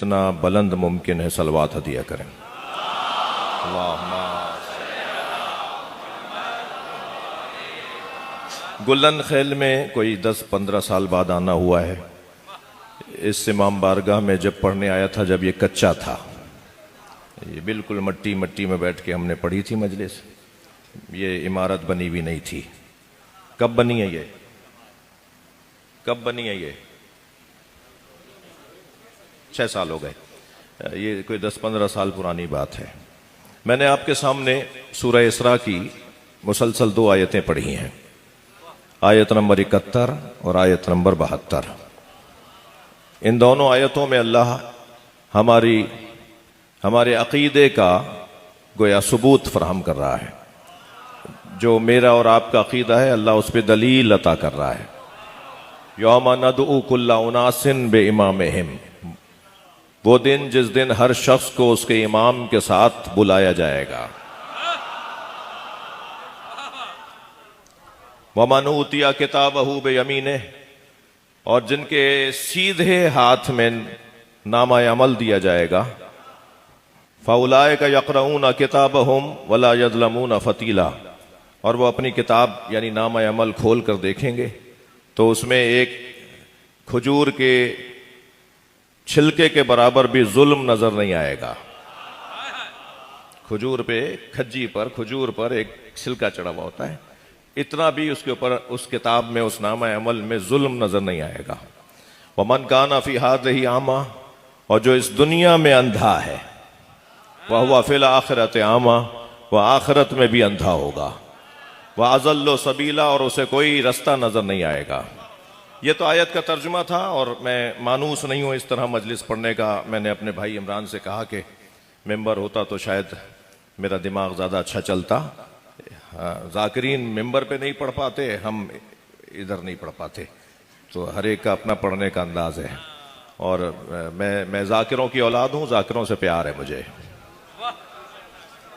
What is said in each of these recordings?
जितना बुलंद मुमकिन है सलवात हदिया करें। अल्लाहुम्मा गुल्लन खेल में कोई 10-15 साल बाद आना हुआ है। इस इमाम बारगाह में जब पढ़ने आया था, जब ये कच्चा था, ये बिल्कुल मट्टी मट्टी में बैठ के हमने पढ़ी थी मजलिस। ये इमारत बनी हुई नहीं थी। कब बनी है ये? कब बनी है ये? 6 साल हो गए। ये कोई 10-15 साल पुरानी बात है। मैंने आपके सामने सूरह इसरा की मुसलसल 2 आयतें पढ़ी हैं, आयत नंबर 71 और आयत नंबर 72। इन दोनों आयतों में अल्लाह हमारे अकीदे का गोया सबूत फराहम कर रहा है। जो मेरा और आपका अकीदा है, अल्लाह उस पर दलील अता कर रहा है। यौमा नदउ कुल्ला उनासिन बे इमामिहिम, वो दिन जिस दिन हर शख्स को उसके इमाम के साथ बुलाया जाएगा। वमन ऊतिया किताबहू बेयमीने, और जिनके सीधे हाथ में नामा अमल दिया जाएगा। फउलाइका यक़रऊना किताबहुम वला यज़लमूना फतीला, और वो अपनी किताब यानी नामा अमल खोल कर देखेंगे तो उसमें एक खजूर के छिलके के बराबर भी जुल्म नजर नहीं आएगा। खजूर पर एक छिलका चढ़ा हुआ होता है, इतना भी उसके ऊपर उस किताब में, उस नामा अमल में जुल्म नजर नहीं आएगा। वमन काना फी हाज़िही आमा, और जो इस दुनिया में अंधा है, वह हुवा फिल आखिरत आमा, वह आखिरत में भी अंधा होगा। वह अज़ल्लो सबीला, और उसे कोई रास्ता नजर नहीं आएगा। ये तो आयत का तर्जुमा था, और मैं मानूस नहीं हूं इस तरह मजलिस पढ़ने का। मैंने अपने भाई इमरान से कहा कि मेंबर होता तो शायद मेरा दिमाग ज़्यादा अच्छा चलता। ज़ाकिरीन मेंबर पे नहीं पढ़ पाते, हम इधर नहीं पढ़ पाते, तो हर एक का अपना पढ़ने का अंदाज है। और मैं ज़ाकिरों की औलाद हूँ, ज़ाकिरों से प्यार है मुझे।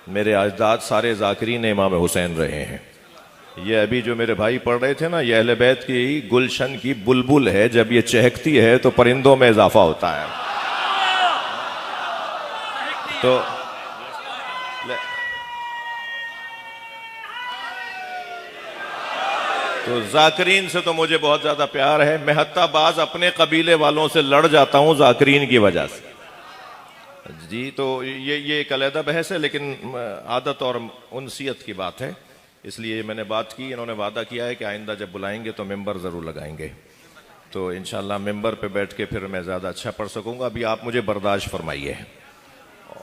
मेरे अजदाद सारे ज़ाकिरीन इमाम हुसैन रहे हैं। ये अभी जो मेरे भाई पढ़ रहे थे ना, ये अहले बैत की गुलशन की बुलबुल है। जब ये चहकती है तो परिंदों में इजाफा होता है। तो ज़ाकिरीन से तो मुझे बहुत ज्यादा प्यार है। मैं हत्ता बाज अपने कबीले वालों से लड़ जाता हूं ज़ाकिरीन की वजह से जी। तो ये एक अलग बहस है, लेकिन आदत और उनसियत की बात है, इसलिए मैंने बात की। इन्होंने वादा किया है कि आइंदा जब बुलाएंगे तो मेंबर ज़रूर लगाएंगे, तो इंशाल्लाह मेंबर पे बैठ के फिर मैं ज़्यादा अच्छा पढ़ सकूंगा। अभी आप मुझे बर्दाश्त फरमाइए।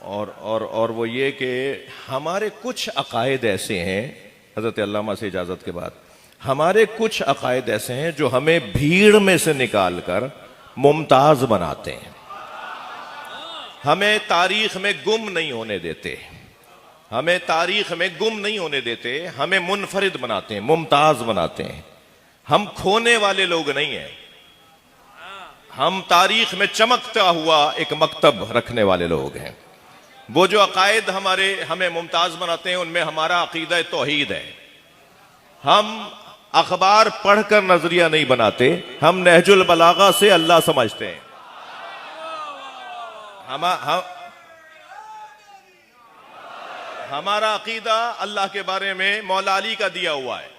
और वो ये कि हमारे कुछ अकायद ऐसे हैं, हज़रत अल्लामा से इजाज़त के बाद, हमारे कुछ अकायद ऐसे हैं जो हमें भीड़ में से निकाल कर मुमताज़ बनाते हैं, हमें तारीख में गुम नहीं होने देते, हमें तारीख में गुम नहीं होने देते, हमें मुनफरिद बनाते हैं, मुमताज बनाते हैं। हम खोने वाले लोग नहीं हैं, हम तारीख में चमकता हुआ एक मकतब रखने वाले लोग हैं। वो जो अकायद हमें मुमताज बनाते हैं, उनमें हमारा अकीदा तौहीद है। हम अखबार पढ़कर नजरिया नहीं बनाते, हम नहजुल बलागा से अल्लाह समझते हैं। हमारा अकीदा अल्लाह के बारे में मौला अली का दिया हुआ है।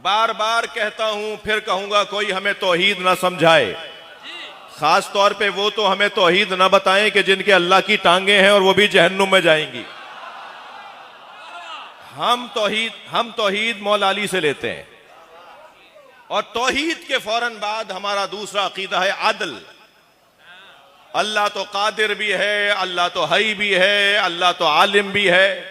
बार बार कहता हूं, फिर कहूंगा, कोई हमें तौहीद ना समझाए, खास तौर पे वो तो हमें तौहीद ना बताएं कि जिनके अल्लाह की टांगे हैं और वो भी जहन्नुम में जाएंगी। हम तौहीद मौला अली से लेते हैं, और तौहीद के फौरन बाद हमारा दूसरा अकीदा है अदल। अल्लाह तो कादिर भी है, अल्लाह तो हई भी है, अल्लाह तो आलिम भी है,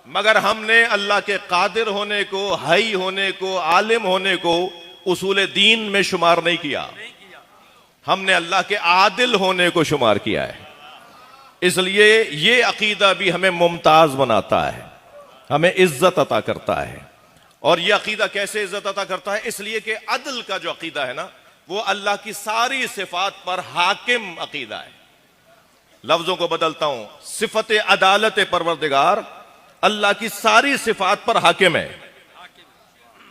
मगर हमने अल्लाह के कादिर होने को, हई होने को, आलिम होने को उसूल दीन में शुमार नहीं किया। हमने अल्लाह के आदिल होने को शुमार किया है। इसलिए ये अकीदा भी हमें मुमताज बनाता है, हमें इज्जत अता करता है। और ये अकीदा कैसे इज्जत अता करता है? इसलिए कि अदल का जो अकीदा है ना, वो अल्लाह की सारी सिफात पर हाकिम अकीदा है। लफ्जों को बदलता हूं, सिफत अदालत परवरदिगार अल्लाह की सारी सिफात पर हाकिम है।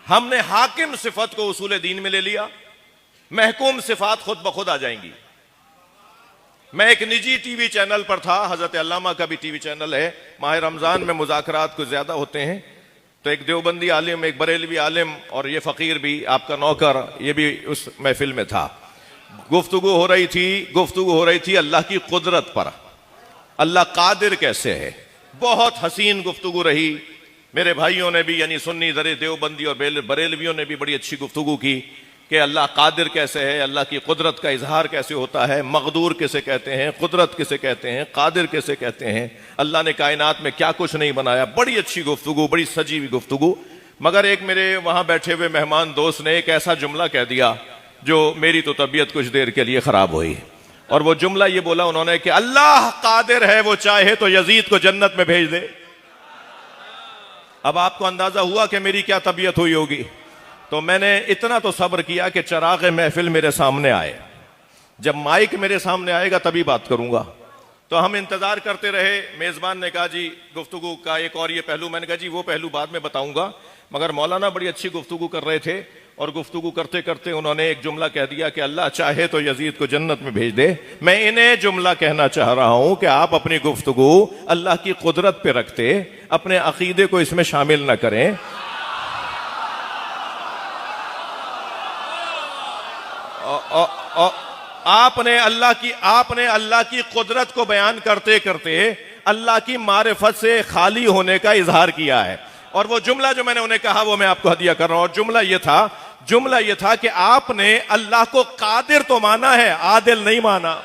हमने हाकिम सिफत को उसूल दीन में ले लिया, महकूम सिफात खुद ब खुद आ जाएंगी। मैं एक निजी टीवी चैनल पर था, हजरत अल्लामा का भी टीवी चैनल है, माह रमजान में मुज़ाकरात कुछ ज्यादा होते हैं, तो एक देवबंदी आलिम, एक बरेलवी आलिम और ये फकीर भी, आपका नौकर, ये भी उस महफिल में था। गुफ्तगू हो रही थी अल्लाह की कुदरत पर, अल्लाह कादिर कैसे है। बहुत हसीन गुफ्तगू रही। मेरे भाइयों ने भी, यानी सुन्नी दरे देवबंदी और बरेलवियों ने भी बड़ी अच्छी गुफ्तगू की कि अल्लाह कादिर कैसे है, अल्लाह की कुदरत का इजहार कैसे होता है, मकदूर किसे कहते हैं, कुदरत किसे कहते हैं, कादिर किसे कहते हैं, अल्लाह ने कायनात में क्या कुछ नहीं बनाया। बड़ी अच्छी गुफ्तगू, बड़ी सजी हुई गुफ्तगू। मगर एक मेरे वहां बैठे हुए मेहमान दोस्त ने एक ऐसा जुमला कह दिया जो मेरी तो तबीयत कुछ देर के लिए खराब हुई। और वो जुमला ये बोला उन्होंने कि अल्लाह कादिर है, वो चाहे तो यजीद को जन्नत में भेज दे। अब आपको अंदाजा हुआ कि मेरी क्या तबीयत हुई होगी। तो मैंने इतना तो सब्र किया कि चराग महफिल मेरे सामने आए, जब माइक मेरे सामने आएगा तभी बात करूंगा। तो हम इंतजार करते रहे। मेजबान ने कहा जी गुफ्तगू का एक और ये पहलू, मैंने कहा जी वो पहलू बाद में बताऊंगा। मगर मौलाना बड़ी अच्छी गुफ्तगू कर रहे थे और गुफ्तगू करते करते उन्होंने एक जुमला कह दिया कि अल्लाह चाहे तो यजीद को जन्नत में भेज दे। मैं इन्हें जुमला कहना चाह रहा हूं कि आप अपनी गुफ्तगू अल्लाह की कुदरत पे रखते, अपने अकीदे को इसमें शामिल न करें। आपने अल्लाह की कुदरत को बयान करते करते अल्लाह की मारिफत से खाली होने का इजहार किया है। और वो जुमला जो मैंने उन्हें कहा वो मैं आपको हदिया कर रहा हूं। और जुमला ये था कि आपने अल्लाह को कादिर तो माना है, आदिल नहीं माना।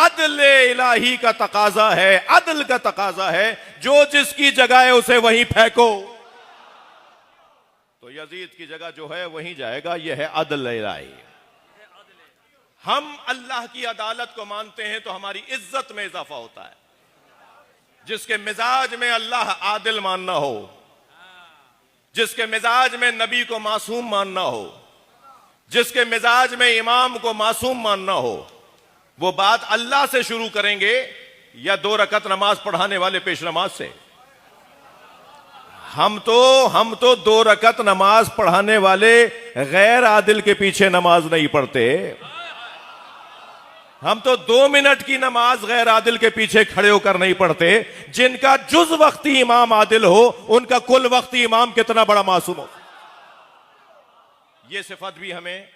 अदल इलाही का तकाजा है, अदल का तकाजा है, जो जिसकी जगह है उसे वहीं फेंको। तो यजीद की जगह जो है वहीं जाएगा। यह है अदल इलाही। हम अल्लाह की अदालत को मानते हैं तो हमारी इज्जत में इजाफा होता है। जिसके मिजाज में अल्लाह आदिल मानना हो, जिसके मिजाज में नबी को मासूम मानना हो, जिसके मिजाज में इमाम को मासूम मानना हो, वो बात अल्लाह से शुरू करेंगे या 2 रकत नमाज पढ़ाने वाले पेश नमाज से। हम तो 2 रकत नमाज पढ़ाने वाले गैर आदिल के पीछे नमाज नहीं पढ़ते। हम तो 2 मिनट की नमाज गैर आदिल के पीछे खड़े होकर नहीं पढ़ते। जिनका जुज वक्ती इमाम आदिल हो, उनका कुल वक्ती इमाम कितना बड़ा मासूम हो। यह सिफत भी हमें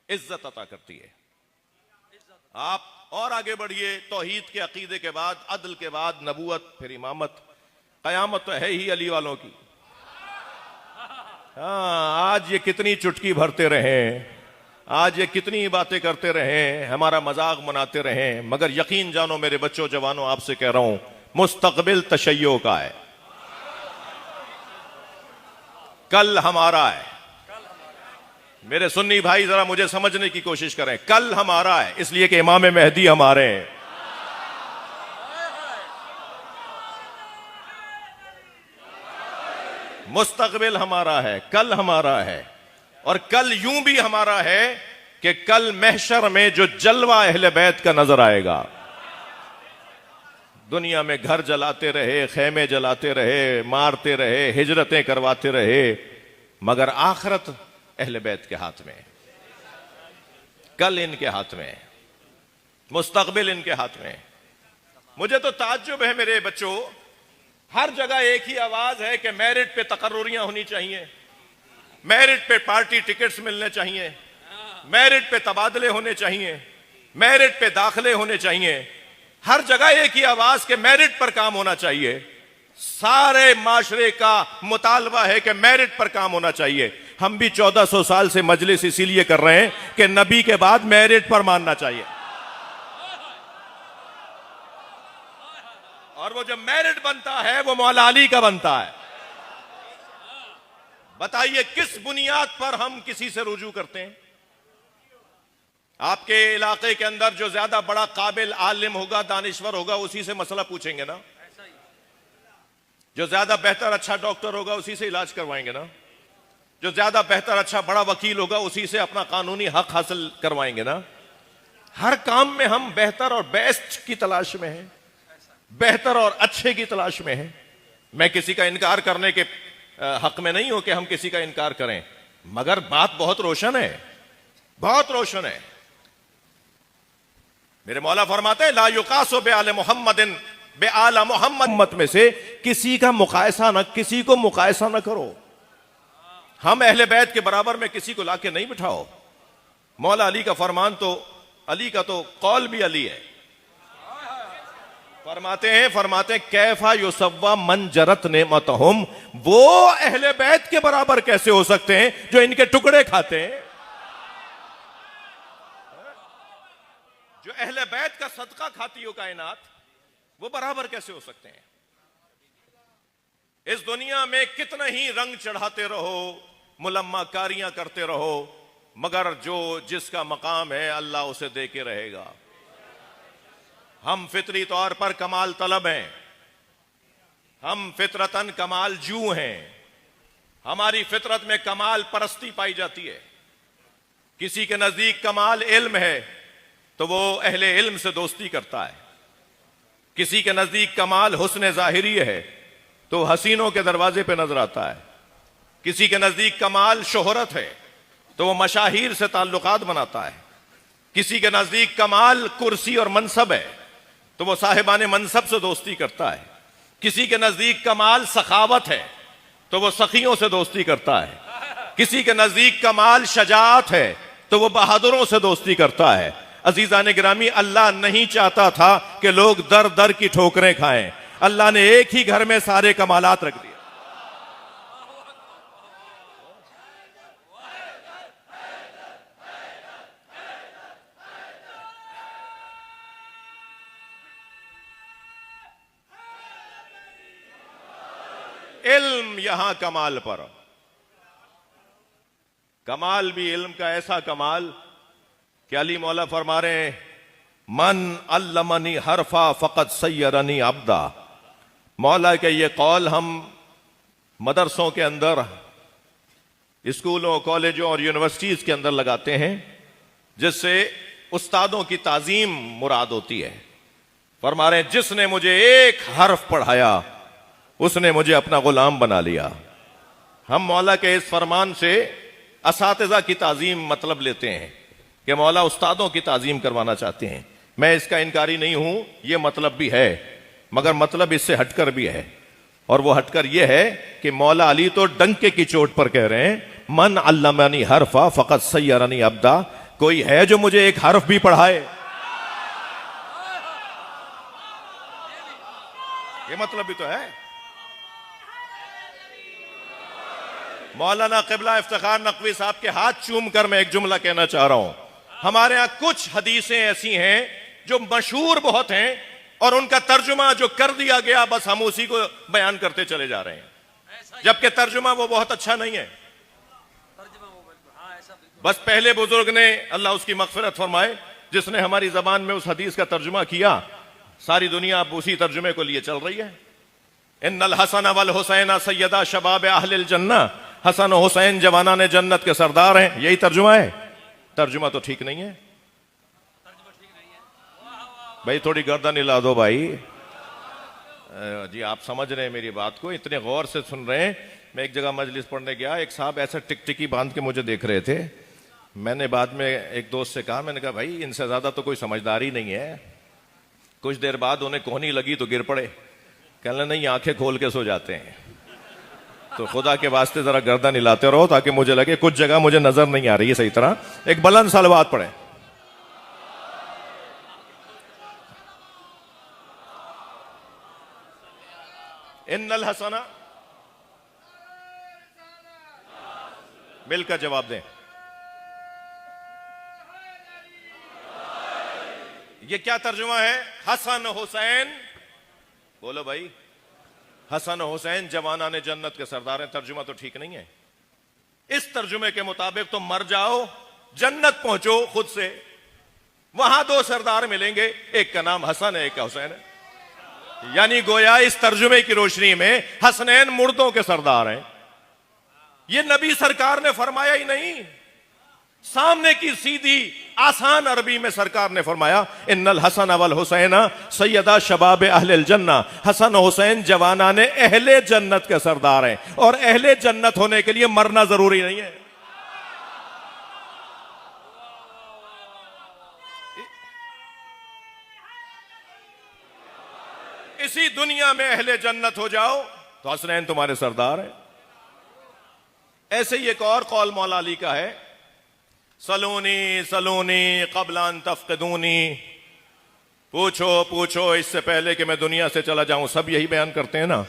इज्जत अता करती है। आप और आगे बढ़िए। तौहीद के अकीदे के बाद, अदल के बाद नबूवत, फिर इमामत। कयामत तो है ही अली वालों की। आज ये कितनी चुटकी भरते रहे, आज ये कितनी बातें करते रहे, हमारा मजाक मनाते रहे, मगर यकीन जानो मेरे बच्चों जवानों, आपसे कह रहा हूं, मुस्तकबिल तशय्यो का है। कल हमारा है। मेरे सुन्नी भाई जरा मुझे समझने की कोशिश करें। कल हमारा है इसलिए कि इमाम मेहदी हमारे हैं। मुस्तकबिल हमारा है, कल हमारा है। और कल यूं भी हमारा है कि कल महशर में जो जलवा अहले बैत का नजर आएगा। दुनिया में घर जलाते रहे, खेमे जलाते रहे, मारते रहे, हिजरतें करवाते रहे, मगर आखिरत अहले बैत के हाथ में, कल इनके हाथ में, मुस्तकबिल इनके हाथ में। मुझे तो ताज्जुब है मेरे बच्चों, हर जगह एक ही आवाज है कि मेरिट पे तकर्रुरियां होनी चाहिए, मेरिट पे पार्टी टिकट्स मिलने चाहिए, मेरिट पे तबादले होने चाहिए, मेरिट पे दाखिले होने चाहिए। हर जगह एक ही आवाज के मेरिट पर काम होना चाहिए। सारे माशरे का मुतालबा है कि मेरिट पर काम होना चाहिए। हम भी 1400 साल से मजलिस इसीलिए कर रहे हैं कि नबी के बाद मेरिट पर मानना चाहिए। और वो जो मेरिट बनता है वो मौला अली का बनता है। बताइए किस बुनियाद पर हम किसी से रुजू करते हैं? आपके इलाके के अंदर जो ज्यादा बड़ा काबिल आलिम होगा, दानिश्वर होगा, उसी से मसला पूछेंगे ना। जो ज्यादा बेहतर अच्छा डॉक्टर होगा उसी से इलाज करवाएंगे ना। जो ज्यादा बेहतर अच्छा बड़ा वकील होगा उसी से अपना कानूनी हक हासिल करवाएंगे ना। हर काम में हम बेहतर और बेस्ट की तलाश में हैं, बेहतर और अच्छे की तलाश में हैं। मैं किसी का इनकार करने के हक में नहीं हो कि हम किसी का इनकार करें, मगर बात बहुत रोशन है, बहुत रोशन है। मेरे मौला फरमाते हैं ला युकासो बे आले मोहम्मदिन बे आला मोहम्मद में से किसी का मुकायसा न, किसी को मुकायसा न करो। हम अहले बैत के बराबर में किसी को लाके नहीं बिठाओ। मौला अली का फरमान तो, अली का तो कौल भी अली है। फरमाते हैं कैफा युसव्वा मन जरत नेमतहुम, वो अहले बैत के बराबर कैसे हो सकते हैं जो इनके टुकड़े खाते हैं। जो अहले बैत का सदका खाती हो कायनात, वो बराबर कैसे हो सकते हैं। इस दुनिया में कितना ही रंग चढ़ाते रहो, मुलम्मा कारियां करते रहो, मगर जो जिसका मकाम है अल्लाह उसे दे के रहेगा। हम फितरी तौर पर कमाल तलब हैं, हम फितरतन कमाल जू हैं। हमारी फितरत में कमाल परस्ती पाई जाती है। किसी के नजदीक कमाल इल्म है तो वो अहले इल्म से दोस्ती करता है। किसी के नजदीक कमाल हुस्न ज़ाहिरी है तो हसीनों के दरवाजे पे नजर आता है। किसी के नजदीक कमाल शोहरत है तो वो मशाहिर से ताल्लुकात बनाता है। किसी के नजदीक कमाल कुर्सी और मनसब है तो वो साहिबाने मनसब से दोस्ती करता है। किसी के नजदीक कमाल सखावत है तो वो सखियों से दोस्ती करता है। किसी के नजदीक कमाल शजाअत है तो वो बहादुरों से दोस्ती करता है। अजीजान गिरामी, अल्लाह नहीं चाहता था कि लोग दर दर की ठोकरें खाएं। अल्लाह ने एक ही घर में सारे कमालात रख दिए। इल्म यहां कमाल पर, कमाल भी इल्म का ऐसा कमाल कि अली मौला फरमा रहे हैं मन अल्लमनी हरफा फकत सय्यरनी अब्दा। मौला के ये कौल हम मदरसों के अंदर, स्कूलों, कॉलेजों और यूनिवर्सिटीज के अंदर लगाते हैं, जिससे उस्तादों की ताजीम मुराद होती है। फरमा रहे हैं जिसने मुझे एक हर्फ पढ़ाया उसने मुझे अपना गुलाम बना लिया। हम मौला के इस फरमान से असातिज़ा की ताजीम मतलब लेते हैं कि मौला उस्तादों की ताजीम करवाना चाहते हैं। मैं इसका इनकारी नहीं हूं, यह मतलब भी है, मगर मतलब इससे हटकर भी है। और वो हटकर यह है कि मौला अली तो डंके की चोट पर कह रहे हैं मन अल्लमनी हरफा फकत सय्यरनी अब्दा। कोई है जो मुझे एक हर्फ भी पढ़ाए? ये मतलब भी तो है। मौलाना क़िबला इफ्तिखार नकवी साहब के हाथ चूम कर मैं एक जुमला कहना चाह रहा हूं। हमारे यहां कुछ हदीसें ऐसी हैं जो मशहूर बहुत हैं और उनका तर्जुमा जो कर दिया गया बस हम उसी को बयान करते चले जा रहे हैं, जबकि तर्जुमा वो बहुत अच्छा नहीं है। बस पहले बुजुर्ग ने, अल्लाह उसकी मग़फ़िरत फरमाए, जिसने हमारी जबान में उस हदीस का तर्जुमा किया, सारी दुनिया अब उसी तर्जुमे को लिए चल रही है। इन्नल हसन वल हुसैन सय्यदा शबाब अहलिल जन्नह, हसन और हुसैन जवाना ने जन्नत के सरदार हैं। यही तर्जुमा है। तर्जुमा तो ठीक नहीं है भाई, थोड़ी गर्दन हिला दो भाई जी। आप समझ रहे हैं मेरी बात को, इतने गौर से सुन रहे हैं। मैं एक जगह मजलिस पढ़ने गया, एक साहब ऐसा टिकटिकी बांध के मुझे देख रहे थे। मैंने बाद में एक दोस्त से कहा, मैंने कहा भाई इनसे ज्यादा तो कोई समझदार ही नहीं है। कुछ देर बाद उन्हें कोहनी लगी तो गिर पड़े। कहने नहीं, आंखें खोल के सो जाते हैं। तो खुदा के वास्ते जरा गर्दन हिलाते रहो ताकि मुझे लगे कुछ जगह मुझे नजर नहीं आ रही है सही तरह। एक बुलंद सलवात पढ़े। इन्नल हसना, मिलकर जवाब दें। ये क्या तर्जुमा है? हसन हुसैन, बोलो भाई। हसन हुसैन जवाना ने जन्नत के सरदार हैं। तर्जुमा तो ठीक नहीं है। इस तर्जुमे के मुताबिक तो मर जाओ, जन्नत पहुंचो खुद से, वहां दो सरदार मिलेंगे, एक का नाम हसन है, एक का हुसैन है। यानी गोया इस तर्जुमे की रोशनी में हसनैन मुर्दों के सरदार हैं। ये नबी सरकार ने फरमाया ही नहीं, सामने की सीधी आसान अरबी में सरकार ने फरमाया, इन्नल हसन वल हुसैन सैयदा शबाब अहले जन्ना, हसन हुसैन जवाना ने अहले जन्नत के सरदार हैं, और अहले जन्नत होने के लिए मरना जरूरी नहीं है। इसी दुनिया में अहले जन्नत हो जाओ तो हसनैन तुम्हारे सरदार हैं। ऐसे ही एक और कौल मौला अली का है, सलूनी सलूनी कबलान तफकदूनी, पूछो पूछो इससे पहले कि मैं दुनिया से चला जाऊं। सब यही बयान करते हैं ना।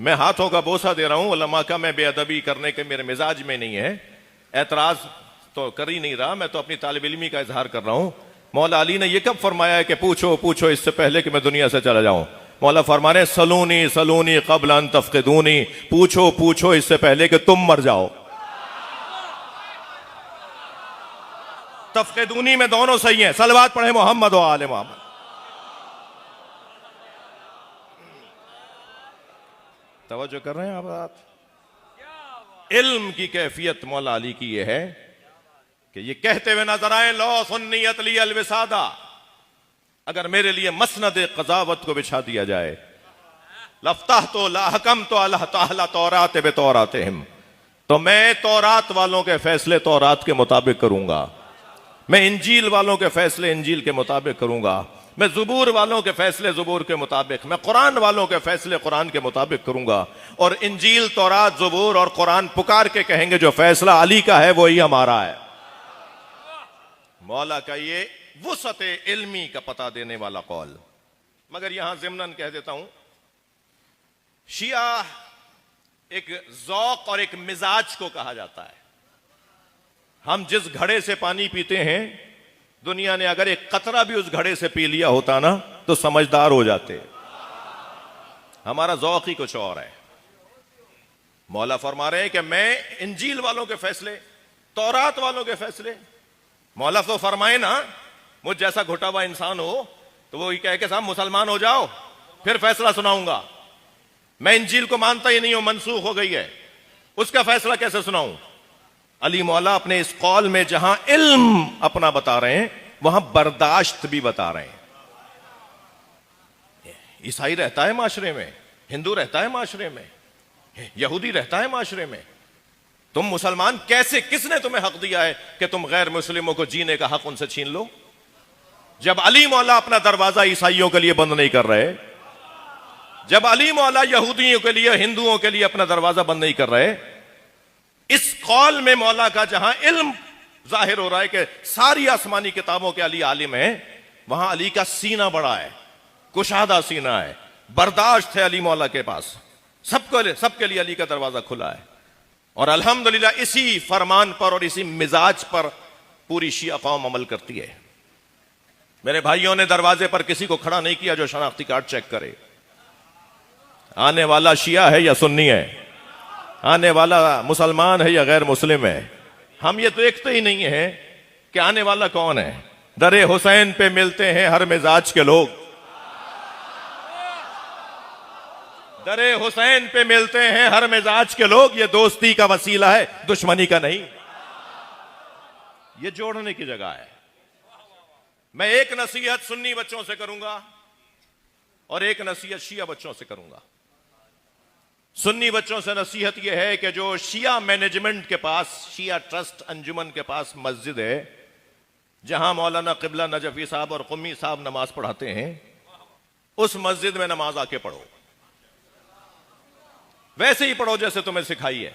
मैं हाथों का बोसा दे रहा हूं, उलमा का मैं बेअदबी करने के मेरे मिजाज में नहीं है, एतराज तो कर ही नहीं रहा, मैं तो अपनी तालिब इल्मी का इजहार कर रहा हूं। मौला अली ने यह कब फरमाया है कि पूछो पूछो इससे पहले कि मैं दुनिया से चला जाऊं? मौला फरमा रहे सलूनी सलूनी कबलान तफकदूनी, पूछो पूछो इससे पहले कि तुम मर जाओ। तफकदूनी में दोनों सही हैं। सलवात पढ़े मोहम्मद व आले मोहम्मद। तवज्जो कर रहे हैं आप? इल्म की कैफियत मौला अली की यह है कि ये कहते हुए नजर आए, लो सुन्नियत ली अलविसादा, अगर मेरे लिए मसनद कजावत को बिछा दिया जाए, लफ्ताह तो लाहकम तो अल्लाह ताला तौरात बे तौरातिहिम, तो मैं तौरात वालों के फैसले तौरात के मुताबिक करूंगा, मैं इंजील वालों के फैसले इंजील के मुताबिक करूंगा, मैं ज़ुबूर वालों के फैसले ज़ुबूर के मुताबिक, मैं कुरान वालों के फैसले कुरान के मुताबिक करूंगा। और इंजील तौरात ज़ुबूर और कुरान पुकार के कहेंगे जो फैसला अली का है वही हमारा है। मौला का ये वुसअत इल्मी का पता देने वाला कौल। मगर यहां ज़िम्नन कह देता हूं, शिया एक ज़ौक़ और एक मिजाज को कहा जाता है। हम जिस घड़े से पानी पीते हैं, दुनिया ने अगर एक कतरा भी उस घड़े से पी लिया होता ना तो समझदार हो जाते। हमारा ज़ौक़ ही कुछ और है। मौला फरमा रहे हैं कि मैं इंजील वालों के फैसले, तौरात वालों के फैसले, मौला तो फरमाए ना, मुझ जैसा घुटा हुआ इंसान हो तो वो ये कह के साहब मुसलमान हो जाओ फिर फैसला सुनाऊंगा। मैं इंजील को मानता ही नहीं हूं, मनसूख हो गई है, उसका फैसला कैसे सुनाऊं? अली मौला अपने इस कौल में जहां इल्म अपना बता रहे हैं, वहां बर्दाश्त भी बता रहे हैं। ईसाई रहता है माशरे में, हिंदू रहता है माशरे में, यहूदी रहता है माशरे में, तुम मुसलमान कैसे, किसने तुम्हें हक दिया है कि तुम गैर मुस्लिमों को जीने का हक उनसे छीन लो? जब अली मौला अपना दरवाजा ईसाइयों के लिए बंद नहीं कर रहे, जब अली मौला यहूदियों के लिए, हिंदुओं के लिए अपना दरवाजा बंद नहीं कर रहे, इस कौल में मौला का जहां इल्म जाहिर हो रहा है कि सारी आसमानी किताबों के अली आलिम है, वहां अली का सीना बड़ा है, कुशादा सीना है, बर्दाश्त है अली मौला के पास, सबके लिए अली का दरवाजा खुला है। और अल्हम्दुलिल्लाह इसी फरमान पर और इसी मिजाज पर पूरी शिया कौम अमल करती है। मेरे भाइयों ने दरवाजे पर किसी को खड़ा नहीं किया जो शनाख्ती कार्ड चेक करे। आने वाला शिया है या सुन्नी है, आने वाला मुसलमान है या गैर मुस्लिम है, हम ये देखते ही नहीं है कि आने वाला कौन है। दरे हुसैन पे मिलते हैं हर मिजाज के लोग, दरे हुसैन पे मिलते हैं हर मिजाज के लोग। ये दोस्ती का वसीला है, दुश्मनी का नहीं, ये जोड़ने की जगह है। मैं एक नसीहत सुन्नी बच्चों से करूंगा और एक नसीहत शिया बच्चों से करूंगा। सुन्नी बच्चों से नसीहत यह है कि जो शिया मैनेजमेंट के पास, शिया ट्रस्ट अंजुमन के पास मस्जिद है, जहां मौलाना किबला नजफी साहब और कुम्मी साहब नमाज पढ़ाते हैं, उस मस्जिद में नमाज आके पढ़ो, वैसे ही पढ़ो जैसे तुम्हें सिखाई है,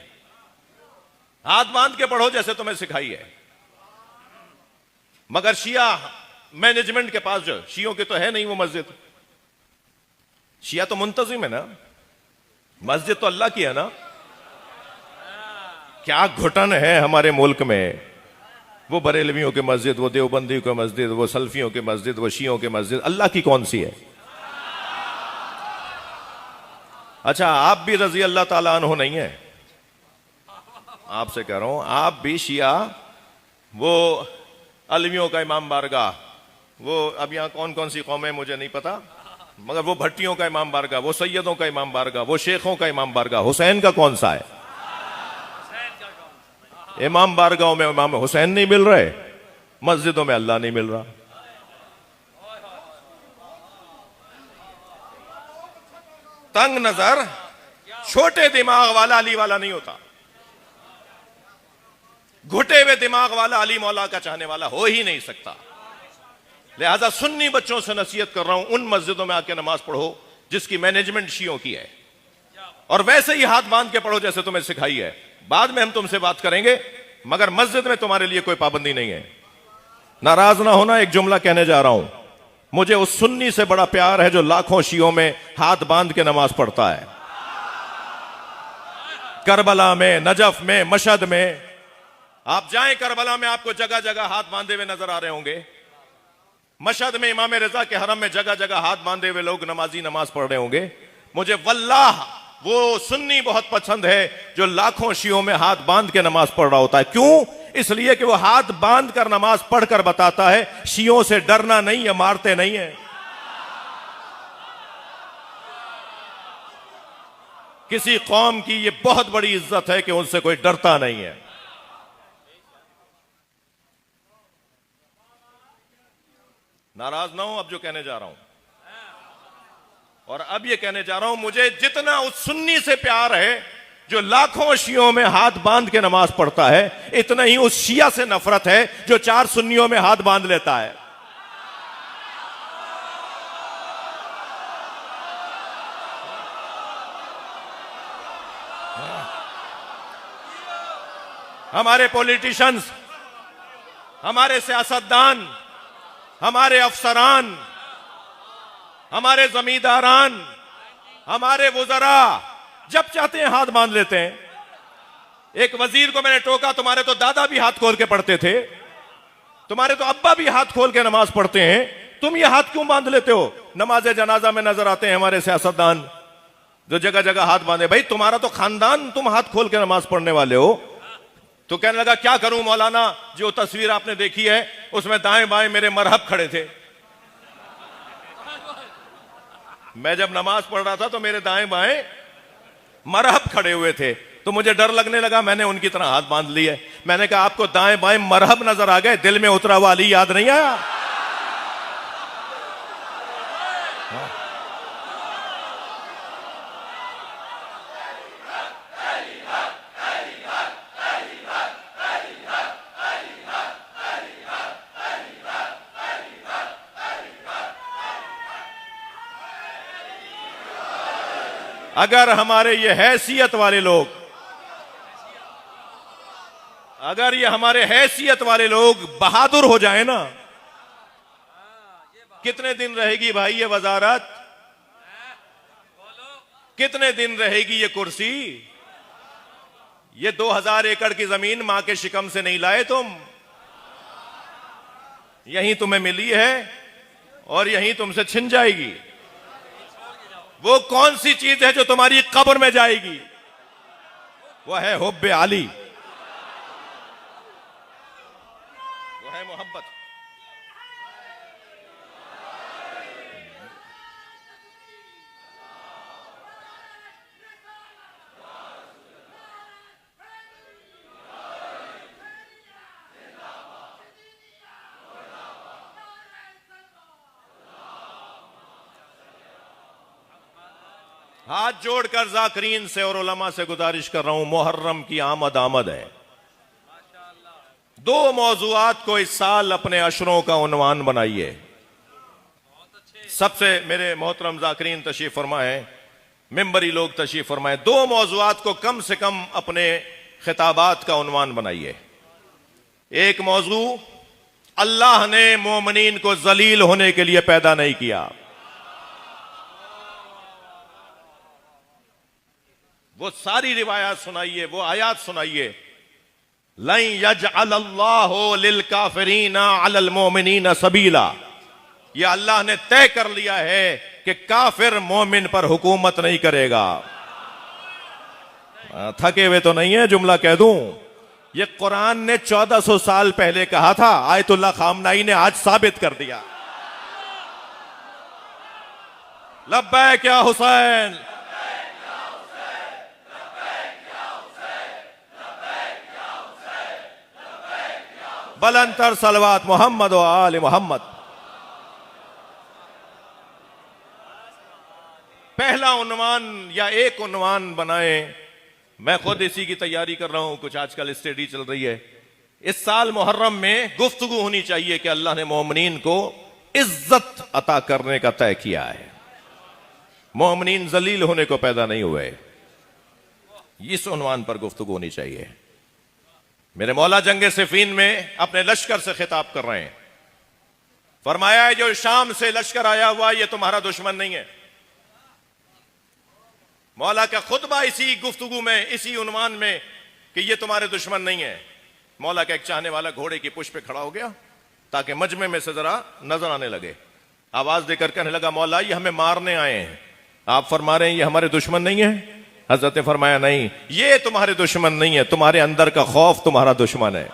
हाथ बांध के पढ़ो जैसे तुम्हें सिखाई है। मगर शिया मैनेजमेंट के पास, जो शियों के तो है नहीं वो मस्जिद, शिया तो मुंतजिम है ना, मस्जिद तो अल्लाह की है ना। क्या घुटन है हमारे मुल्क में, वो बरेलवियों की मस्जिद, वो देवबंदियों की मस्जिद, वो सल्फियों की मस्जिद, वो शियों की मस्जिद, अल्लाह की कौन सी है? अच्छा, आप भी रजी अल्लाह ताला अन्हु नहीं है, आपसे कह रहा हूं, आप भी शिया, वो अलवियों का इमाम बारगाह, वो अब यहां कौन कौन सी कौमें मुझे नहीं पता, मगर वो भट्टियों का इमाम बारगाह, वो सैयदों का इमाम बारगाह, वो शेखों का इमाम बारगाह, हुसैन का कौन सा है? इमाम बारगाहों में इमाम हुसैन नहीं मिल रहे, मस्जिदों में अल्लाह नहीं मिल रहा। तंग नजर, छोटे दिमाग वाला अली वाला नहीं होता। घुटे हुए दिमाग वाला अली मौला का चाहने वाला हो ही नहीं सकता। लिहाजा सुन्नी बच्चों से नसीहत कर रहा हूं, उन मस्जिदों में आके नमाज पढ़ो जिसकी मैनेजमेंट शियों की है, और वैसे ही हाथ बांध के पढ़ो जैसे तुम्हें सिखाई है। बाद में हम तुमसे बात करेंगे, मगर मस्जिद में तुम्हारे लिए कोई पाबंदी नहीं है। नाराज ना होना, एक जुमला कहने जा रहा हूं। मुझे उस सुन्नी से बड़ा प्यार है जो लाखों शियों में हाथ बांध के नमाज पढ़ता है। करबला में, नजफ में, मशहद में आप जाएं, करबला में आपको जगह जगह हाथ बांधे हुए नजर आ रहे होंगे। मशहद में इमाम रजा के हरम में जगह जगह हाथ बांधे हुए लोग नमाजी नमाज पढ़ रहे होंगे। मुझे वल्लाह वो सुन्नी बहुत पसंद है जो लाखों शियों में हाथ बांध के नमाज पढ़ रहा होता है। क्यों? इसलिए कि वो हाथ बांध कर नमाज पढ़कर बताता है शियों से डरना नहीं है, मारते नहीं है। किसी कौम की ये बहुत बड़ी इज्जत है कि उनसे कोई डरता नहीं है। नाराज ना हो अब जो कहने जा रहा हूं, और अब ये कहने जा रहा हूं, मुझे जितना उस सुन्नी से प्यार है जो लाखों शियों में हाथ बांध के नमाज पढ़ता है, इतना ही उस शिया से नफरत है जो 4 सुन्नियों में हाथ बांध लेता है। हमारे पॉलिटिशियंस, हमारे सियासतदान, हमारे अफसरान, हमारे जमींदारान, हमारे वुज़रा जब चाहते हैं हाथ बांध लेते हैं। एक वजीर को मैंने टोका, तुम्हारे तो दादा भी हाथ खोल के पढ़ते थे, तुम्हारे तो अब्बा भी हाथ खोल के नमाज पढ़ते हैं, तुम ये हाथ क्यों बांध लेते हो? नमाज जनाजा में नजर आते हैं हमारे सियासतदान जो जगह जगह हाथ बांधे। भाई तुम्हारा तो खानदान, तुम हाथ खोल के नमाज पढ़ने वाले हो। तो कहने लगा क्या करूं मौलाना, जो तस्वीर आपने देखी है उसमें दाएं बाएं मेरे मरहब खड़े थे। मैं जब नमाज पढ़ रहा था तो मेरे दाएं बाएं मरहब खड़े हुए थे, तो मुझे डर लगने लगा, मैंने उनकी तरह हाथ बांध लिए। मैंने कहा आपको दाएं बाएं मरहब नजर आ गए, दिल में उतरा हुआ अली याद नहीं आया? अगर हमारे ये हैसियत वाले लोग, अगर ये हमारे हैसियत वाले लोग बहादुर हो जाए ना, कितने दिन रहेगी भाई ये वजारत? कितने दिन रहेगी ये कुर्सी? ये 2000 एकड़ की जमीन मां के शिकम से नहीं लाए तुम, यहीं तुम्हें मिली है और यहीं तुमसे छिन जाएगी। वो कौन सी चीज है जो तुम्हारी कब्र में जाएगी? वो है हुब्बे आली, वो है मोहब्बत। हाथ जोड़कर जाकरीन से और उलमा से गुजारिश कर रहा हूं, मुहर्रम की आमद आमद है। 2 मौजूआत को इस साल अपने अशरों का उन्वान बनाइए। सबसे मेरे मोहतरम जाकरीन तशरीफ फरमाए, मिंबरी लोग तशरीफ फरमाए, 2 मौजूआत को कम से कम अपने खिताबात का उन्वान बनाइए। एक मौजू, अल्लाह ने मोमिनीन को जलील होने के लिए पैदा नहीं किया। वो सारी रिवायात सुनाइए, वो आयात सुनाइए, लन यजअलल्लाहु लिल काफिरीना अलल मोमिनीना सबीला। ये अल्लाह ने तय कर लिया है कि काफिर मोमिन पर हुकूमत नहीं करेगा। थके हुए तो नहीं है, जुमला कह दूं, ये कुरान ने 1400 साल पहले कहा था, आयतुल्लाह खामनाई ने आज साबित कर दिया। लब्बैक या हुसैन, बुलंदतर सलवात मोहम्मद व आल मोहम्मद। पहला उन्वान या एक उन्वान बनाए, मैं खुद इसी की तैयारी कर रहा हूं, कुछ आजकल स्टडी चल रही है। इस साल मुहर्रम में गुफ्तगू होनी चाहिए कि अल्लाह ने मोमिनीन को इज्जत अता करने का तय किया है। मोमिनीन जलील होने को पैदा नहीं हुए। इस उन्वान पर गुफ्तगू होनी चाहिए। मेरे मौला जंगे सिफीन में अपने लश्कर से खिताब कर रहे हैं। फरमाया है जो शाम से लश्कर आया हुआ ये तुम्हारा दुश्मन नहीं है। मौला का खुतबा इसी गुफ्तगू में, इसी उन्वान में कि ये तुम्हारे दुश्मन नहीं है। मौला का एक चाहने वाला घोड़े की पुष्प पे खड़ा हो गया ताकि मजमे में से जरा नजर आने लगे। आवाज देकर कहने लगा मौला ये हमें मारने आए हैं, आप फरमा रहे हैं ये हमारे दुश्मन नहीं है। हजरत ने फरमाया नहीं, ये तुम्हारे दुश्मन नहीं है, तुम्हारे अंदर का खौफ तुम्हारा दुश्मन है।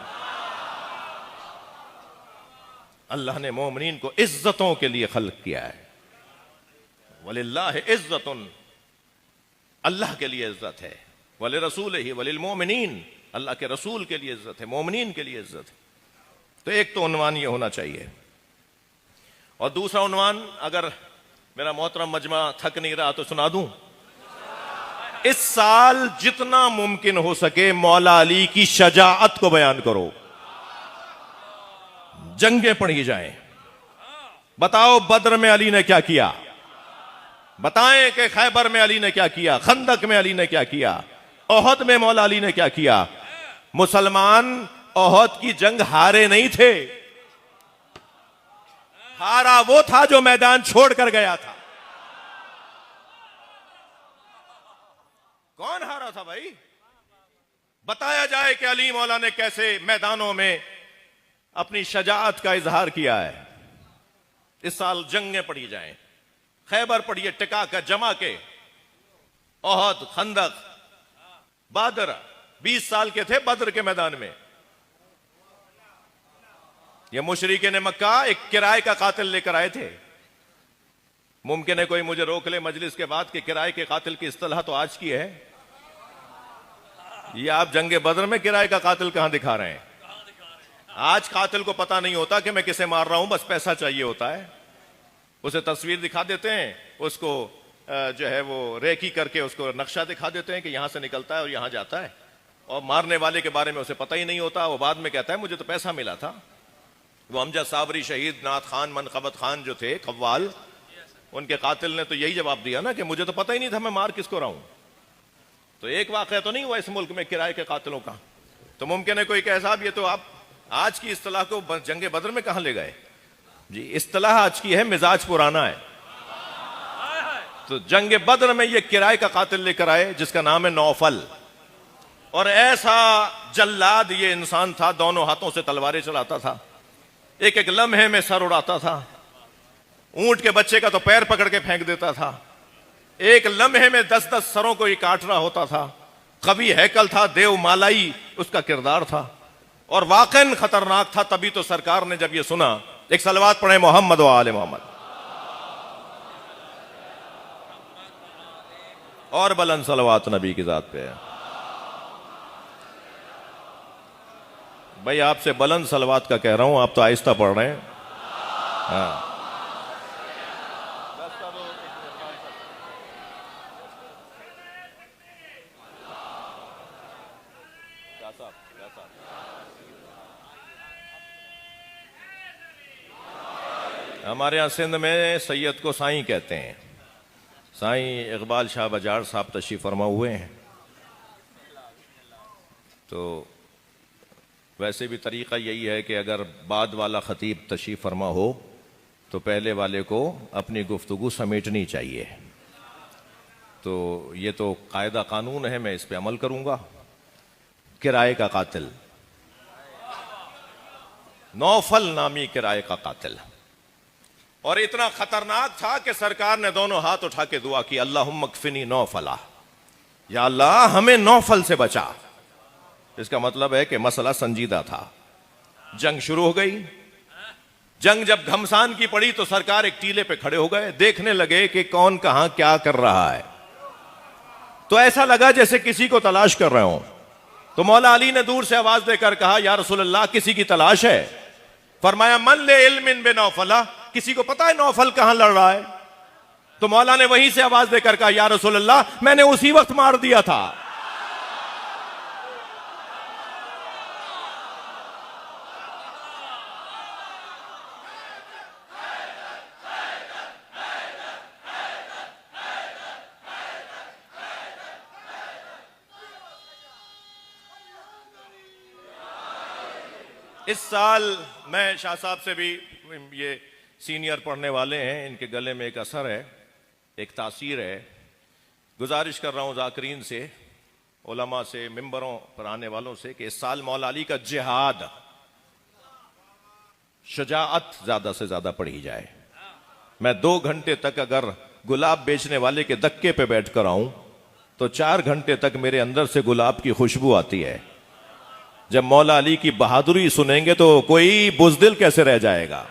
अल्लाह ने मोमिनीन को इज्जतों के लिए खल्क किया है। वलिल्लाहि इज्जतुन, अल्लाह के लिए इज्जत है। वले रसूल ही वलिल मोमिनीन, अल्लाह के रसूल के लिए इज्जत है, मोमिनीन के लिए इज्जत है। तो एक तो उन्वान ये होना चाहिए। और दूसरा उन्वान, अगर मेरा मोहतरम मजमा थक नहीं रहा तो सुना दूं। इस साल जितना मुमकिन हो सके मौला अली की शजाअत को बयान करो। जंगें पढ़ी जाएं। बताओ बद्र में अली ने क्या किया, बताएं कि खैबर में अली ने क्या किया, खंदक में अली ने क्या किया, ओहद में मौला अली ने क्या किया। मुसलमान ओहद की जंग हारे नहीं थे, हारा वो था जो मैदान छोड़कर गया था। कौन हारा था भाई? बताया जाए कि अली मौला ने कैसे मैदानों में अपनी शजाअत का इजहार किया है। इस साल जंगें पढ़ी जाएं। खैबर पढ़िए टिका का जमा के, ओहद, खंदक, बद्र, 20 साल के थे बद्र के मैदान में। ये मुशरिकीन मक्का एक किराए का कातिल लेकर आए थे। मुमकिन है कोई मुझे रोक ले मजलिस के बाद कि किराए के कातिल की इस्तिलाह तो आज की है। ये आप जंगे बद्र में किराए का कातिल कहां दिखा रहे हैं? आज कातिल को पता नहीं होता कि मैं किसे मार रहा हूं, बस पैसा चाहिए होता है। उसे तस्वीर दिखा देते हैं, उसको जो है वो रेकी करके उसको नक्शा दिखा देते हैं कि यहां से निकलता है और यहां जाता है। और मारने वाले के बारे में उसे पता ही नहीं होता। वो बाद में कहता है मुझे तो पैसा मिला था। वो अमजद साबरी शहीद नाथ खान मनकबत खान जो थे कव्वाल, उनके कातिल ने तो यही जवाब दिया ना कि मुझे तो पता ही नहीं था मैं मार किसको रहा हूं। तो एक वाकया तो नहीं हुआ इस मुल्क में किराए के कातिलों का। तो मुमकिन है कोई कहे साहब ये तो आप आज की इस्तिलाह को जंगे बद्र में कहां ले गए। जी इस्तिलाह आज की है, मिजाज पुराना है। तो जंगे बद्र में ये किराए का कातिल लेकर आए जिसका नाम है नौफल। और ऐसा जल्लाद ये इंसान था, दोनों हाथों से तलवारें चलाता था, एक एक लम्हे में सर उड़ाता था। ऊंट के बच्चे का तो पैर पकड़ के फेंक देता था। एक लम्हे में 10-10 सरों को ही काट रहा होता था। कवि हैकल था, देव मालाई उसका किरदार था और वाकई खतरनाक था। तभी तो सरकार ने जब ये सुना, एक सलवात पढ़े मोहम्मद व आले मोहम्मद, और बुलंद सलवात नबी की जात पे। भाई आपसे बुलंद सलवात का कह रहा हूं, आप तो आहिस्ता पढ़ रहे हैं। हाँ हमारे यहाँ सिंध में सैयद को साईं कहते हैं। साईं इकबाल शाह बजाड़ साहब तशरीफ फरमा हुए हैं। तो वैसे भी तरीक़ा यही है कि अगर बाद वाला ख़तीब तशरीफ फरमा हो तो पहले वाले को अपनी गुफ्तगू समेटनी चाहिए। तो ये तो कायदा कानून है, मैं इस पे अमल करूँगा। किराए का कातिल, नौफल नामी किराए का कातिल, और इतना खतरनाक था कि सरकार ने दोनों हाथ उठा के दुआ की, अल्लाहुम्मा कफिनी नौफला, या अल्लाह हमें नौफल से बचा। इसका मतलब है कि मसला संजीदा था। जंग शुरू हो गई। जंग जब घमसान की पड़ी तो सरकार एक टीले पे खड़े हो गए, देखने लगे कि कौन कहां क्या कर रहा है। तो ऐसा लगा जैसे किसी को तलाश कर रहे हो। तो मौला अली ने दूर से आवाज देकर कहा, या रसूल अल्लाह, किसी की तलाश है? फरमाया, मन ले इल्मिन बे नौफला, किसी को पता है नौफल कहां लड़ रहा है? तो मौला ने वहीं से आवाज देकर कहा, या रसूल अल्लाह, मैंने उसी वक्त मार दिया था। इस साल मैं शाह साहब से भी, ये सीनियर पढ़ने वाले हैं, इनके गले में एक असर है, एक तासीर है। गुजारिश कर रहा हूं जाकरीन से, उलमा से, मिंबरों पर आने वालों से कि इस साल मौला अली का जिहाद, शुजाअत ज्यादा से ज्यादा पढ़ी जाए। मैं 2 घंटे तक अगर गुलाब बेचने वाले के धक्के पे बैठ कर आऊं तो 4 घंटे तक मेरे अंदर से गुलाब की खुशबू आती है। जब मौला अली की बहादुरी सुनेंगे तो कोई बुज़दिल कैसे रह जाएगा।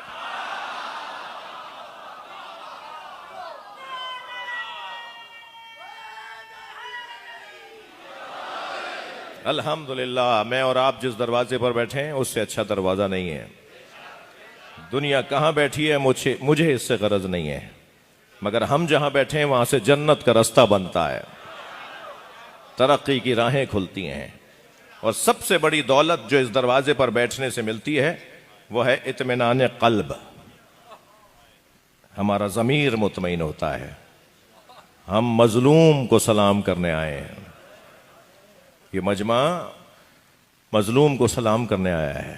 अल्हम्दुलिल्लाह, मैं और आप जिस दरवाजे पर बैठे हैं उससे अच्छा दरवाजा नहीं है। दुनिया कहां बैठी है मुझे इससे गरज नहीं है, मगर हम जहां बैठे हैं वहां से जन्नत का रास्ता बनता है, तरक्की की राहें खुलती हैं। और सबसे बड़ी दौलत जो इस दरवाजे पर बैठने से मिलती है वो है इत्मीनान क़ल्ब। हमारा ज़मीर मुतमईन होता है। हम मजलूम को सलाम करने आए हैं। ये मजमा मजलूम को सलाम करने आया है।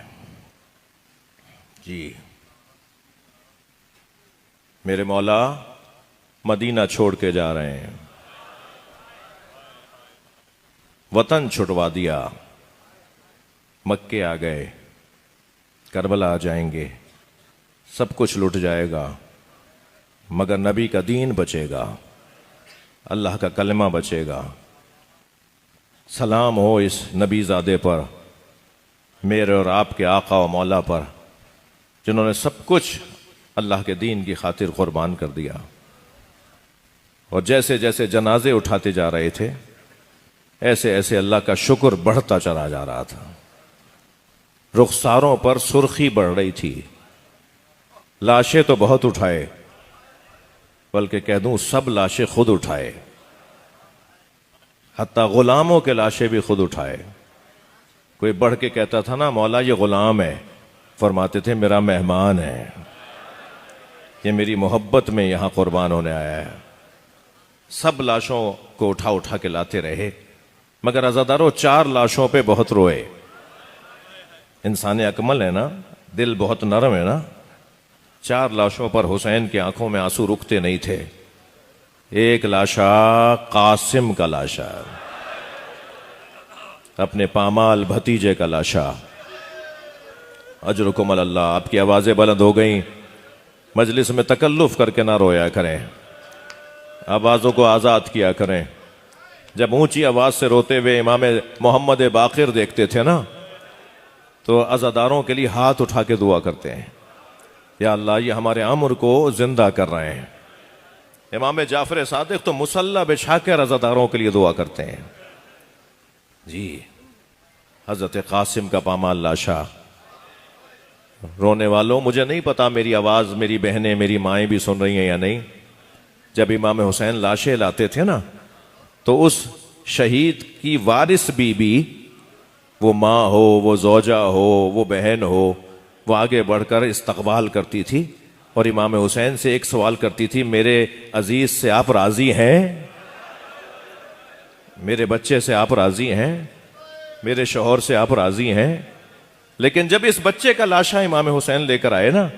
जी, मेरे मौला मदीना छोड़ के जा रहे हैं, वतन छुड़वा दिया, मक्के आ गए, करबला आ जाएंगे, सब कुछ लुट जाएगा, मगर नबी का दीन बचेगा, अल्लाह का कलमा बचेगा। सलाम हो इस नबी ज़ादे पर, मेरे और आपके आका और मौला पर, जिन्होंने सब कुछ अल्लाह के दीन की खातिर कुर्बान कर दिया। और जैसे जैसे जनाजे उठाते जा रहे थे ऐसे ऐसे अल्लाह का शुक्र बढ़ता चला जा रहा था। रुखसारों पर सुर्खी बढ़ रही थी। लाशें तो बहुत उठाए, बल्कि कह दूं सब लाशें खुद उठाए, हत्ता गुलामों के लाशें भी खुद उठाए। कोई बढ़ के कहता था ना, मौला ये गुलाम है, फरमाते थे मेरा मेहमान है, ये मेरी मोहब्बत में यहां कुर्बान होने आया है। सब लाशों को उठा उठा के लाते रहे, मगर अज़ादारों 4 लाशों पे बहुत रोए। इंसान अकमल है ना, दिल बहुत नरम है ना। 4 लाशों पर हुसैन की आंखों में आंसू रुकते नहीं थे। एक लाशा कासिम का लाशा, अपने पामाल भतीजे का लाशा। अजरुकुम अल्लाह। आपकी आवाजें बुलंद हो गई, मजलिस में तकल्लुफ करके ना रोया करें, आवाजों को आजाद किया करें। जब ऊंची आवाज से रोते हुए इमाम मोहम्मद बाकिर देखते थे ना, तो अज़ादारों के लिए हाथ उठा के दुआ करते हैं, या अल्लाह ये हमारे अमर को जिंदा कर रहे हैं। इमाम जाफर सादिक तो मुसल्ला बिछा कर अज़ादारों के लिए दुआ करते हैं। जी, हजरत कासिम का पामाल लाशा। रोने वालों, मुझे नहीं पता मेरी आवाज मेरी बहनें मेरी माएँ भी सुन रही हैं या नहीं। जब इमाम हुसैन लाशें लाते थे ना, तो उस शहीद की वारिस बीबी, वो माँ हो, वो जोजा हो, वो बहन हो, वो आगे बढ़कर इस्तकबाल करती थी और इमाम हुसैन से एक सवाल करती थी, मेरे अजीज से आप राजी हैं? मेरे बच्चे से आप राजी हैं? मेरे शौहर से आप राजी हैं? लेकिन जब इस बच्चे का लाशा इमाम हुसैन लेकर आए ना,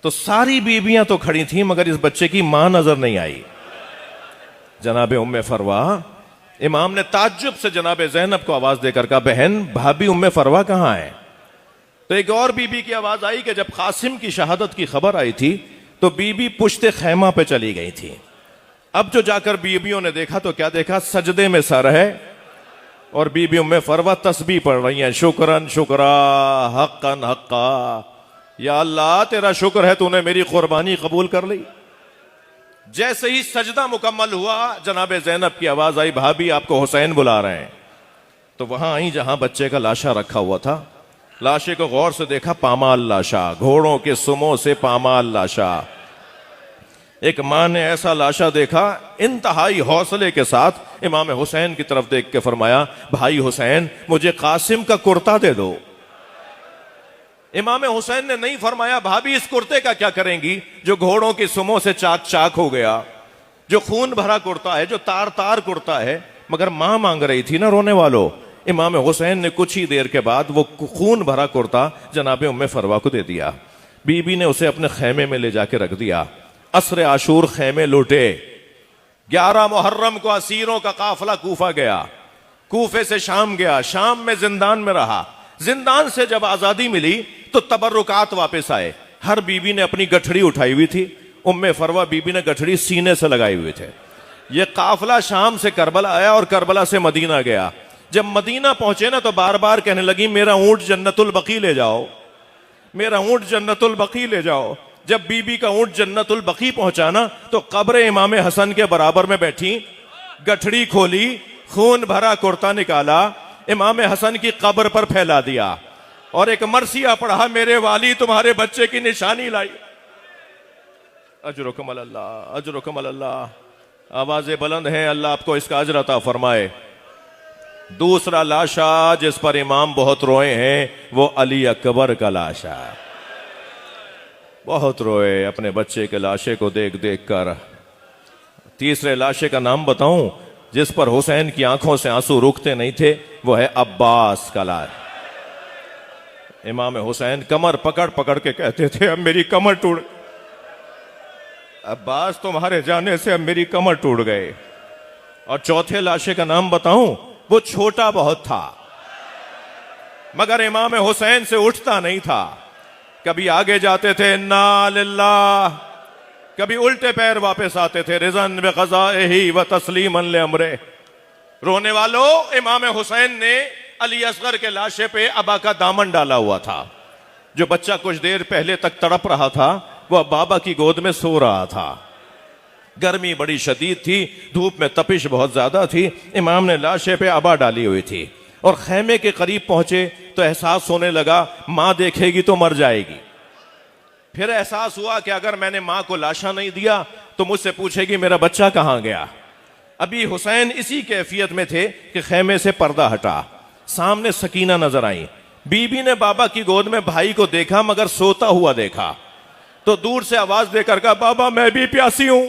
तो सारी बीबियां तो खड़ी थीं, मगर इस बच्चे की मां नजर नहीं आई। जनाबे उम्मे फरवा, इमाम ने ताज्जुब से जनाबे ज़ैनब को आवाज देकर कहा, बहन भाभी उम्मे फरवा कहां है? तो एक और बीबी की आवाज आई कि जब कासिम की शहादत की खबर आई थी तो बीबी पुश्ते खैमा पे चली गई थी। अब जो जाकर बीबियों ने देखा तो क्या देखा, सजदे में सर है और बीबी उम्मे फरवा तस्बीह पढ़ रही हैं, शुक्रन शुक्रा हक्कन हक्का, या अल्लाह तेरा शुक्र है तूने मेरी कुर्बानी कबूल कर ली। जैसे ही सजदा मुकम्मल हुआ, जनाबे ज़ैनब की आवाज आई, भाभी आपको हुसैन बुला रहे हैं। तो वहां आई जहां बच्चे का लाशा रखा हुआ था। लाशे को गौर से देखा, पामाल लाशा, घोड़ों के सुमों से पामाल लाशा। एक मां ने ऐसा लाशा देखा, इंतहाई हौसले के साथ इमाम हुसैन की तरफ देख के फरमाया, भाई हुसैन मुझे कासिम का कुर्ता दे दो। इमाम हुसैन ने नहीं फरमाया, भाभी इस कुर्ते का क्या करेंगी जो घोड़ों की सुमों से चाक चाक हो गया, जो खून भरा कुर्ता है, जो तार तार कुर्ता है। मगर मां मांग रही थी ना, रोने वालों। इमाम हुसैन ने कुछ ही देर के बाद वो खून भरा कुर्ता जनाबे उम्मे फरवा को दे दिया। बीबी ने उसे अपने खेमे में ले जाके रख दिया। असर आशूर खेमे लूटे। 11 मुहर्रम को असीरों का काफिला कूफा गया, कूफे से शाम गया, शाम में जिंदान में रहा। जिंदान से जब आजादी मिली तो तबर्रुकात वापस आए। हर बीबी ने अपनी गठड़ी उठाई हुई थी। उम्मे फरवा बीबी ने गठड़ी सीने से लगाए हुए थे। यह काफिला शाम से करबला आया और करबला से मदीना गया। जब मदीना पहुंचे ना तो बार बार कहने लगी, मेरा ऊंट जन्नतुल बकी ले जाओ, मेरा ऊंट जन्नतुल बकी ले जाओ। जब बीबी का ऊंट जन्नतुल बकी पहुंचा ना तो कब्र इमाम हसन के बराबर में बैठी, गठड़ी खोली, खून भरा कुर्ता निकाला, इमाम हसन की कब्र पर फैला दिया और एक मरसिया पढ़ा, मेरे वाली तुम्हारे बच्चे की निशानी लाई। अजरुकम अल्लाह, अजरुकम अल्लाह। आवाजें बुलंद हैं, अल्लाह आपको इसका अजर अता फरमाए। दूसरा लाशा जिस पर इमाम बहुत रोए हैं वो अली अकबर का लाशा। बहुत रोए अपने बच्चे के लाशे को देख देख कर। तीसरे लाशे का नाम बताऊं जिस पर हुसैन की आंखों से आंसू रुकते नहीं थे, वो है अब्बास का लाश। इमाम हुसैन कमर पकड़ पकड़ के कहते थे, अब मेरी कमर टूट, अब्बास तुम्हारे जाने से अब मेरी कमर टूट गए। और चौथे लाशे का नाम बताऊं, वो छोटा बहुत था मगर इमाम हुसैन से उठता नहीं था। कभी आगे जाते थे इन्ना लिल्लाह, कभी उल्टे पैर वापस आते थे रिज़न बिक़ज़ाइही व तस्लीमन लिअम्रे। रोने वालों, इमाम हुसैन ने अली असगर के लाशे पे अबा का दामन डाला हुआ था। जो बच्चा कुछ देर पहले तक तड़प रहा था वह बाबा की गोद में सो रहा था। गर्मी बड़ी शदीद थी, धूप में तपिश बहुत ज्यादा थी। इमाम ने लाशे पे अबा डाली हुई थी और खेमे के करीब पहुंचे तो एहसास होने लगा मां देखेगी तो मर जाएगी। फिर एहसास हुआ कि अगर मैंने मां को लाशा नहीं दिया तो मुझसे पूछेगी मेरा बच्चा कहां गया। अभी हुसैन इसी कैफियत में थे कि खेमे से पर्दा हटा, सामने सकीना नजर आई। बीबी ने बाबा की गोद में भाई को देखा मगर सोता हुआ देखा तो दूर से आवाज देकर कहा, बाबा मैं भी प्यासी हूं,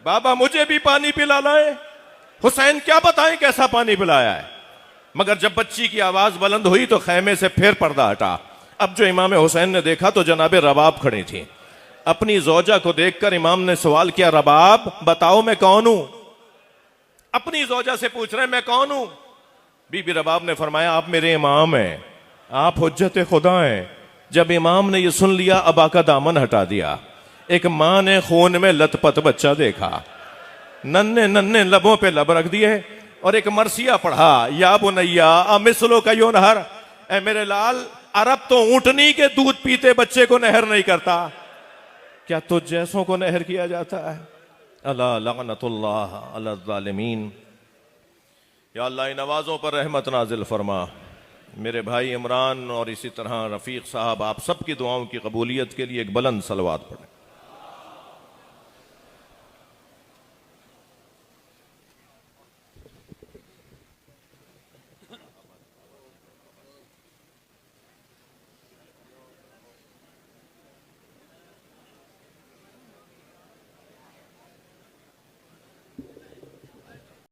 बाबा मुझे भी पानी पिला लाए। हुसैन क्या बताएं कैसा पानी पिलाया है। मगर जब बच्ची की आवाज बुलंद हुई तो खेमे से फिर पर्दा हटा। अब जो इमाम हुसैन ने देखा तो जनाबे रबाब खड़ी थी। अपनी जोजा को देखकर इमाम ने सवाल किया, रबाब बताओ मैं कौन हूं। अपनी जोजा से पूछ रहे मैं कौन हूं। बीबी रबाब ने फरमाया, आप मेरे इमाम हैं, आप हुज्जत खुदा हैं। जब इमाम ने यह सुन लिया अबा का दामन हटा दिया। एक मां ने खून में लथपथ बच्चा देखा, नन्हे नन्हे लबों पे लब रख दिए और एक मरसिया पढ़ा, या बुनैया अमिसलो का यो नहर, ए मेरे लाल, अरब तो ऊंटनी के दूध पीते बच्चे को नहर नहीं करता, क्या तुझ जैसों को नहर किया जाता है। अल्लाह लअनतुल्लाह अला ज़ालिमीन। या अल्लाह इन नवाजों पर रहमत नाजिल फरमा। मेरे भाई इमरान और इसी तरह रफीक साहब, आप सबकी दुआओं की कबूलियत के लिए एक बुलंद सलवात पढ़ें।